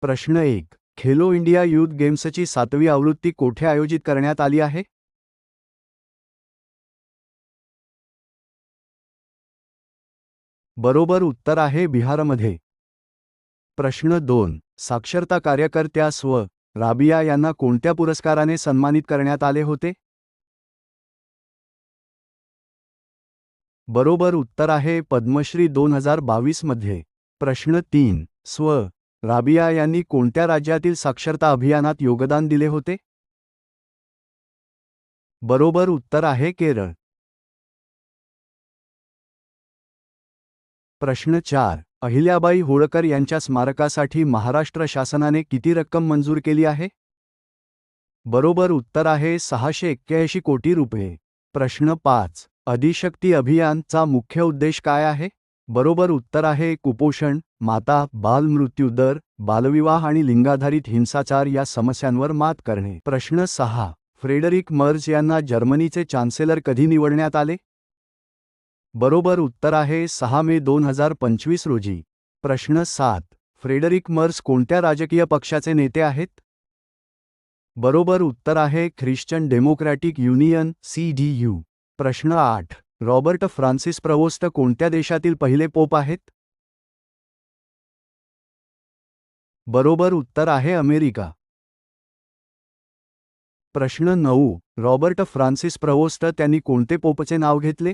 प्रश्न 1. Khelo India youth गेम्सची 7वी आवृत्ती कोठे आयोजित करण्यात आली आहे? बरोबर उत्तर आहे बिहारमध्ये. प्रश्न 2. साक्षरता कार्यकर्त्या स्व. राबिया यांना कोणत्या पुरस्काराने सन्मानित करण्यात आले होते? बरोबर उत्तर आहे पद्मश्री 2022 मध्ये. प्रश्न 3. स्व. राबिया यांनी कोणत्या राज्यातील साक्षरता अभियानात योगदान दिले होते? बरोबर उत्तर आहे केरळ. प्रश्न 4. अहिल्याबाई होळकर यांच्या स्मारकासाठी महाराष्ट्र शासनाने किती रक्कम मंजूर केली आहे? बरोबर उत्तर आहे 681 कोटी रुपये. प्रश्न 5. आदिशक्ती अभियान चा मुख्य उद्देश काय आहे? बरोबर उत्तर आहे कुपोषण, माता, बालमृत्यू दर, बालविवाह आणि लिंगाधारित हिंसाचार या समस्यांवर मात करणे. प्रश्न 6. फ्रेडरिक मर्ज यांना जर्मनीचे चान्सेलर कधी निवडण्यात आले? बरोबर उत्तर आहे 6 मे 2025 रोजी. प्रश्न 7. फ्रेडरिक मर्ज कोणत्या राजकीय पक्षाचे नेते आहेत? बरोबर उत्तर आहे ख्रिश्चन डेमोक्रॅटिक युनियन CDU. प्रश्न 8. रॉबर्ट फ्रान्सिस प्रवोस्ट कोणत्या देशातील पहिले पोप आहेत? बरोबर उत्तर आहे अमेरिका. प्रश्न 9. रॉबर्ट फ्रान्सिस प्रवोस्ट त्यांनी कोणते पोपचे नाव घेतले?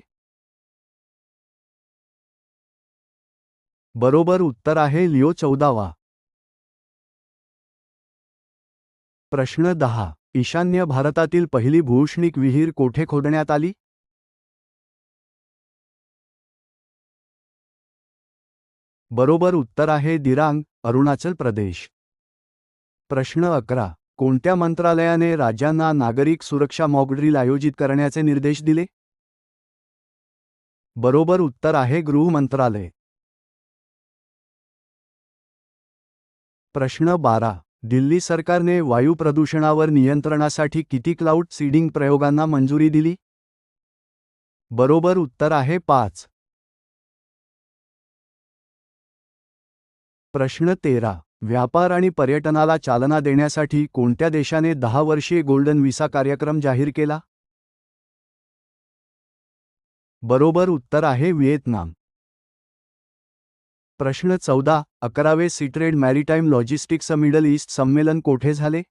बरोबर उत्तर आहे लिओ 14वा. प्रश्न 10. ईशान्य भारतातील पहिली भूषणिक विहीर कोठे खोदण्यात आली? बरोबर उत्तर आहे दिरांग, अरुणाचल प्रदेश. प्रश्न 11. कोणत्या मंत्रालयाने राज्यांना नागरिक सुरक्षा मॉकड्रिल आयोजित करण्याचे निर्देश दिले? बरोबर उत्तर आहे गृह मंत्रालय. प्रश्न 12. दिल्ली सरकारने वायू प्रदूषणावर नियंत्रणासाठी किती क्लाउड सीडिंग प्रयोगांना मंजुरी दिली? बरोबर उत्तर आहे 5. प्रश्न 13. व्यापार आणि पर्यटनाला चालना देण्यासाठी कोणत्या देशाने 10 वर्षीय गोल्डन व्हिसा कार्यक्रम जाहीर केला? बरोबर उत्तर आहे व्हिएतनाम. प्रश्न 14. 11वे सीट्रेड मॅरिटाईम लॉजिस्टिक्स मिडल ईस्ट संमेलन कोठे झाले?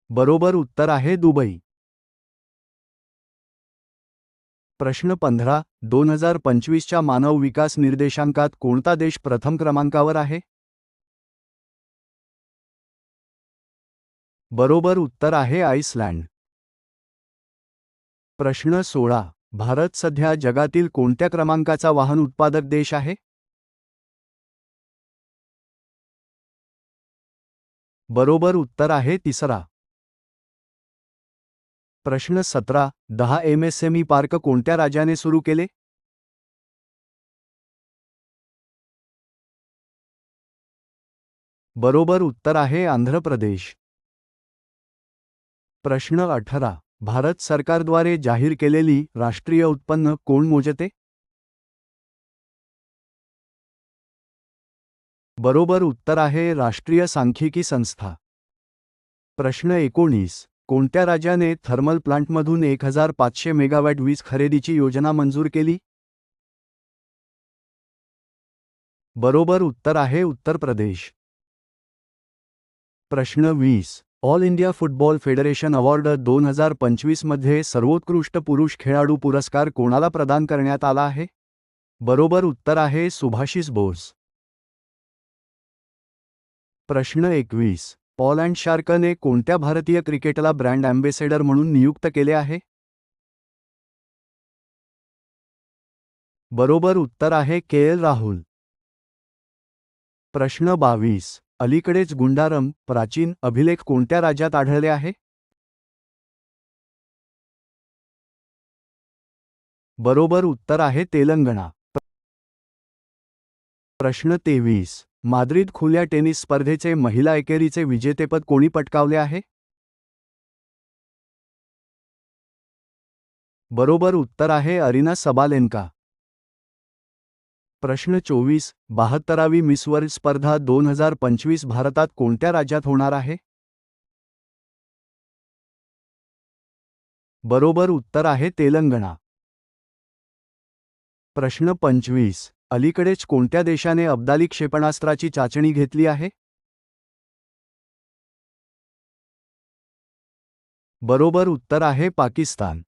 बरोबर उत्तर आहे दुबई. प्रश्न 15. 2025च्या मानव विकास निर्देशांकात कोणता देश प्रथम क्रमांकावर आहे? बरोबर उत्तर आहे आइसलँड. प्रश्न 16. भारत सध्या जगातील कोणत्या क्रमांकाचा वाहन उत्पादक देश आहे? बरोबर उत्तर आहे तिसरा. प्रश्न 17. 10 MSME पार्क कोणत्या राज्याने सुरू केले? बरोबर उत्तर आहे आंध्र प्रदेश. प्रश्न 18. भारत सरकारद्वारे जाहीर केलेली राष्ट्रीय उत्पन्न कोण मोजते? बरोबर उत्तर आहे राष्ट्रीय सांख्यिकी संस्था. प्रश्न 19. कोणत्या राज्याने थर्मल प्लांटमधून 1500 मेगावॅट वीज खरेदीची योजना मंजूर केली? बरोबर उत्तर आहे उत्तर प्रदेश. प्रश्न 20. All India football federation award 2025 मध्ये सर्वोत्कृष्ट पुरुष खेळाडू पुरस्कार कोणाला प्रदान करण्यात आला आहे? बरोबर उत्तर आहे सुभाशिस बोस. प्रश्न 21. पॉल अँड शार्कने कोणत्या भारतीय क्रिकेटला ब्रँड अँबेसेडर म्हणून नियुक्त केले आहे? बरोबर उत्तर आहे KL राहुल. प्रश्न 22. अलीकडेच गुंडारम प्राचीन अभिलेख कोणत्या राज्यात आढळले आहे? बरोबर उत्तर आहे तेलंगणा. प्रश्न 23. माद्रिद खुल्या टेनिस स्पर्धेचे महिला एकेरीचे विजेतेपद कोणी पटकावले आहे? बरोबर उत्तर आहे अरिना सबालेन्का. प्रश्न 24. 72वी मिस वर्ल्ड स्पर्धा 2025 भारतात कोणत्या राज्यात होणार आहे? बरोबर उत्तर आहे तेलंगणा. प्रश्न 25. अलीकडेच कोणत्या देशाने अब्दाली क्षेपणास्त्राची चाचणी घेतली आहे? बरोबर उत्तर आहे पाकिस्तान.